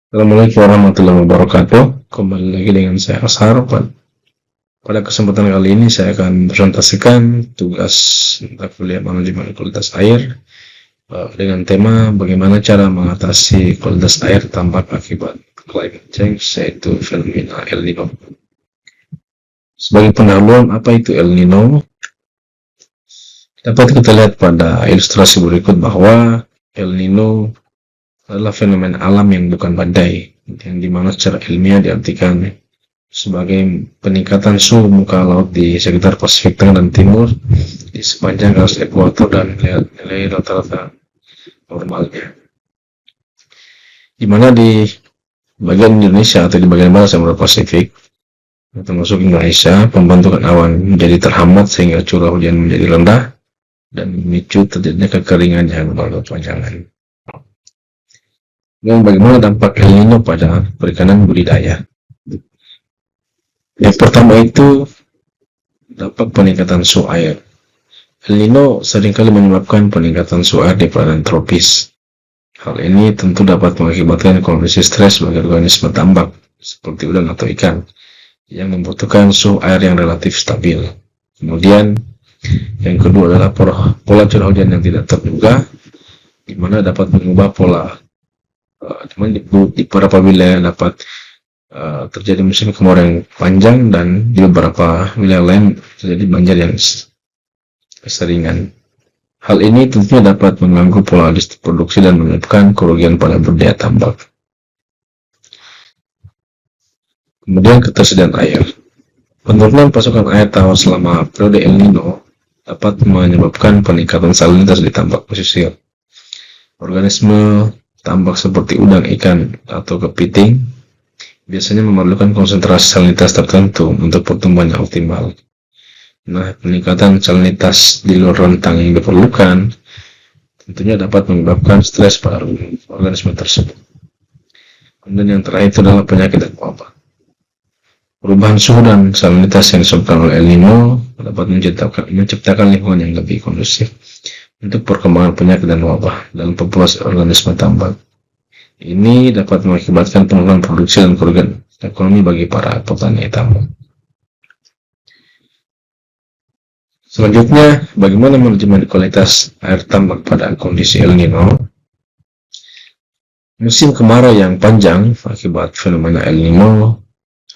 Assalamualaikum warahmatullahi wabarakatuh. Kembali lagi dengan saya Ashar. Pada kesempatan kali ini saya akan presentasikan tugas mata kuliah manajemen kualitas air dengan tema bagaimana cara mengatasi kualitas air tambak akibat climate change, yaitu fenomena El Nino. Sebagai pendahuluan, apa itu El Nino? Dapat kita lihat pada ilustrasi berikut bahwa El Nino adalah fenomena alam yang bukan badai, yang dimana secara ilmiah diartikan sebagai peningkatan suhu muka laut di sekitar Pasifik Tengah dan Timur di sepanjang garis ekuator dan nilai rata-rata normalnya. Di mana di bagian Indonesia atau di bagian barat Samudra Pasifik, termasuk Indonesia, pembentukan awan menjadi terhambat sehingga curah hujan menjadi rendah dan memicu terjadinya kekeringan yang berkepanjangan. Dan bagaimana dampak El Nino pada perikanan budidaya? Yang pertama itu dampak peningkatan suhu air. El Nino seringkali menyebabkan peningkatan suhu air di perairan tropis. Hal ini tentu dapat mengakibatkan kondisi stres bagi organisme tambak seperti udang atau ikan yang membutuhkan suhu air yang relatif stabil. Kemudian yang kedua adalah pola curah hujan yang tidak terduga, di mana dapat mengubah pola di beberapa wilayah dapat terjadi musim kemarau yang panjang dan di beberapa wilayah lain terjadi banjir yang keseringan. Hal ini tentunya dapat mengganggu pola produksi dan menyebabkan kerugian pada budidaya tambak. Kemudian ketersediaan air. Penurunan pasokan air tawar selama periode El Nino dapat menyebabkan peningkatan salinitas di tambak pesisir. Organisme tambak seperti udang, ikan, atau kepiting biasanya memerlukan konsentrasi salinitas tertentu untuk pertumbuhan yang optimal. Nah, peningkatan salinitas di luar rentang yang diperlukan tentunya dapat menyebabkan stres pada organisme tersebut. Kemudian yang terakhir itu adalah penyakit dan wabah. Perubahan suhu dan salinitas yang disebabkan oleh El Nino dapat menciptakan lingkungan yang lebih kondusif untuk perkembangan penyakit dan wabah dalam populasi organisme tambak. Ini dapat mengakibatkan penurunan produksi dan kerugian ekonomi bagi para petani tambak. Selanjutnya, bagaimana manajemen kualitas air tambak pada kondisi El Nino? Musim kemarau yang panjang akibat fenomena El Nino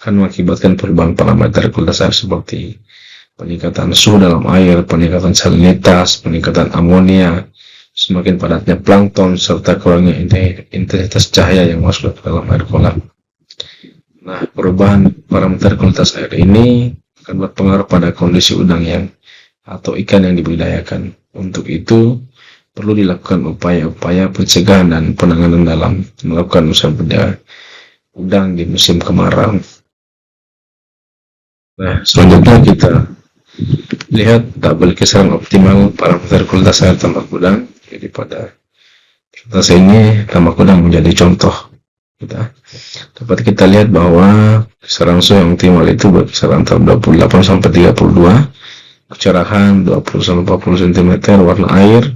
akan mengakibatkan perubahan parameter kualitas air seperti peningkatan suhu dalam air, peningkatan salinitas, peningkatan amonia, semakin padatnya plankton, serta kurangnya intensitas cahaya yang masuk ke dalam air kolam. Nah, perubahan parameter kualitas air ini akan berpengaruh pada kondisi udang atau ikan yang dibudidayakan. Untuk itu, perlu dilakukan upaya-upaya pencegahan dan penanganan dalam melakukan usaha budidaya udang di musim kemarau. Nah, selanjutnya kita lihat tabel kisaran optimal parameter kualitas air tambak udang. Jadi pada presentasi ini tambak udang menjadi contoh. Dapat kita lihat bahwa kisaran suhu yang optimal itu berkisar antara 28 sampai 32, kecerahan 20 sampai 40 cm, warna air,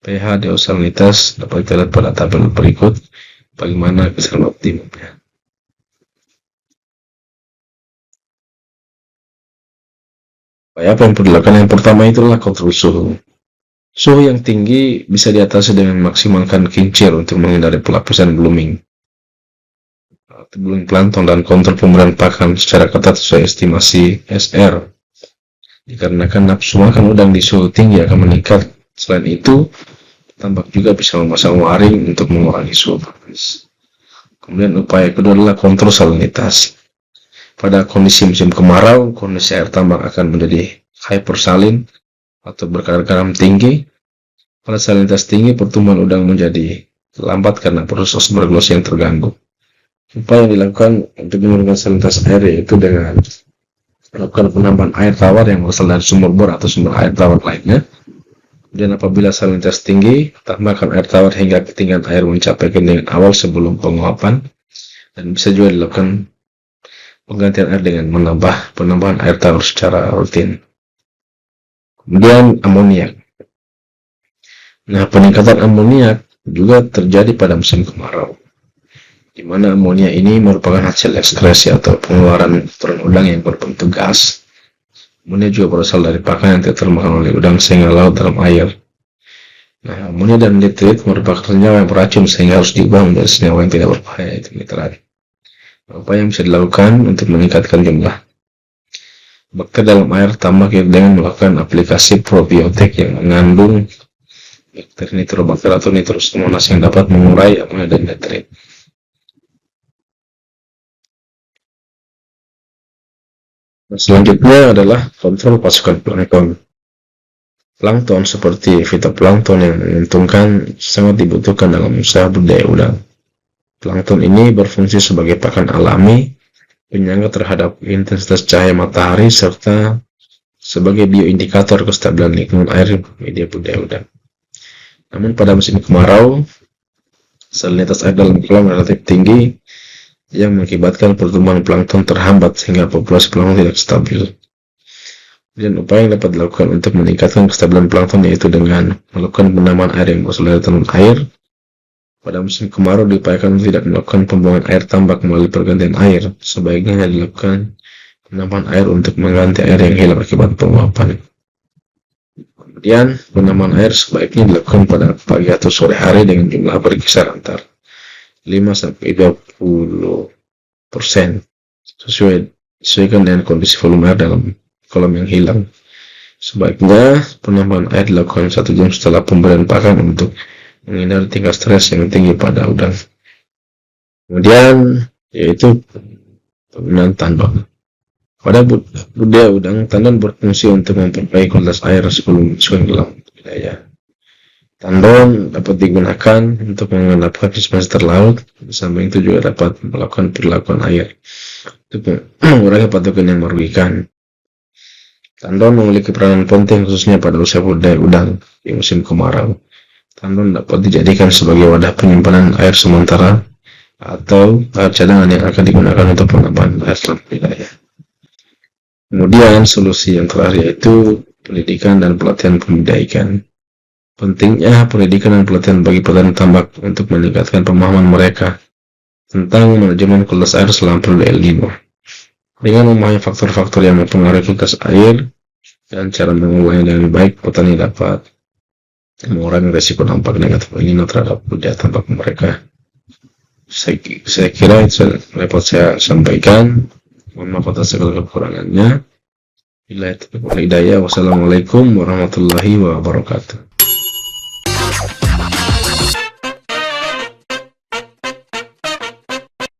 pH, deosalinitas dapat kita lihat pada tabel berikut bagaimana kisaran optimalnya. Apa yang perlu dilakukan? Yang pertama itulah kontrol suhu. Suhu yang tinggi bisa diatasi dengan memaksimalkan kincir untuk menghindari pelapisan blooming plankton dan kontrol pemberian pakan secara ketat sesuai estimasi SR. Dikarenakan nafsu makan udang di suhu tinggi akan meningkat. Selain itu, tambak juga bisa memasang waring untuk mengurangi suhu panas. Kemudian upaya kedua adalah kontrol salinitas. Pada kondisi musim kemarau, kondisi air tambak akan menjadi hypersalin atau berkadar garam tinggi. Pada salinitas tinggi, pertumbuhan udang menjadi lambat karena proses berglosi yang terganggu. Upaya yang dilakukan untuk menurunkan salinitas air yaitu dengan melakukan penambahan air tawar yang berasal dari sumber bor atau sumber air tawar lainnya. Dan apabila salinitas tinggi, tambahkan air tawar hingga ketinggian air mencapai ketinggian awal sebelum penguapan. Dan bisa juga dilakukan penggantian air dengan penambahan air tawar secara rutin. Kemudian amoniak. Nah, peningkatan amoniak juga terjadi pada musim kemarau. di mana amonia ini merupakan hasil ekskresi atau pengeluaran kotoran udang yang berbentuk gas. Amonia juga berasal dari pakan yang tidak termakan oleh udang sehingga larut dalam air. Nah, amonia dan nitrit merupakan senyawa yang beracun sehingga harus diubah menjadi senyawa yang tidak berbahaya, yaitu nitrat. Apa yang bisa dilakukan untuk meningkatkan jumlah bakteri dalam air tambak dengan melakukan aplikasi probiotik yang mengandung bakteri nitrobakter atau nitrosomonas yang dapat mengurai amonia dan nitrit. Nah, selanjutnya adalah kontrol pasukan plankton. Plankton seperti fitoplankton yang menguntungkan sangat dibutuhkan dalam usaha budidaya udang. Plankton ini berfungsi sebagai pakan alami, penyangga terhadap intensitas cahaya matahari, serta sebagai bioindikator kestabilan lingkungan air media budidaya udang. Namun pada musim kemarau, salinitas air dalam kolam relatif tinggi yang mengakibatkan pertumbuhan plankton terhambat sehingga populasi plankton tidak stabil. Dan upaya yang dapat dilakukan untuk meningkatkan kestabilan plankton yaitu dengan melakukan penambahan air yang berasal dari tanaman air. Pada musim kemarau diupayakan tidak melakukan pembuangan air tambak melalui pergantian air. Sebaiknya dilakukan penambahan air untuk mengganti air yang hilang akibat penguapan. Kemudian penambahan air sebaiknya dilakukan pada pagi atau sore hari dengan jumlah berkisar antara 5-20% sesuaikan dengan kondisi volume air dalam kolam yang hilang. Sebaiknya penambahan air dilakukan 1 jam setelah pemberian pakan untuk menghindari tingkat stres yang tinggi pada udang. Kemudian yaitu penggunaan tandon. Pada budidaya udang, tandon berfungsi untuk memperbaiki kualitas air sebelum masuk ke dalam budidaya. Tandon dapat digunakan untuk mengendapkan semester laut, di samping itu juga dapat melakukan perlakuan air untuk mengurangi patogen yang merugikan. Tandon memiliki peranan penting khususnya pada usaha budidaya udang di musim kemarau. Tandon dapat dijadikan sebagai wadah penyimpanan air sementara atau air cadangan yang akan digunakan untuk penambahan air dalam budidaya. Kemudian solusi yang terakhir yaitu pendidikan dan pelatihan pembudidaya ikan. Pentingnya pendidikan dan pelatihan bagi petani tambak untuk meningkatkan pemahaman mereka tentang manajemen kualitas air selama periode El Nino. Dengan memahami faktor-faktor yang mempengaruhi kualitas air dan cara mengolahnya dengan baik, petani dapat mengurangi risiko dampak negatif El Nino terhadap budidaya tambak mereka. Saya kira itu dapat saya sampaikan. Mohon maaf atas segala kekurangannya. Wassalamualaikum warahmatullahi wabarakatuh.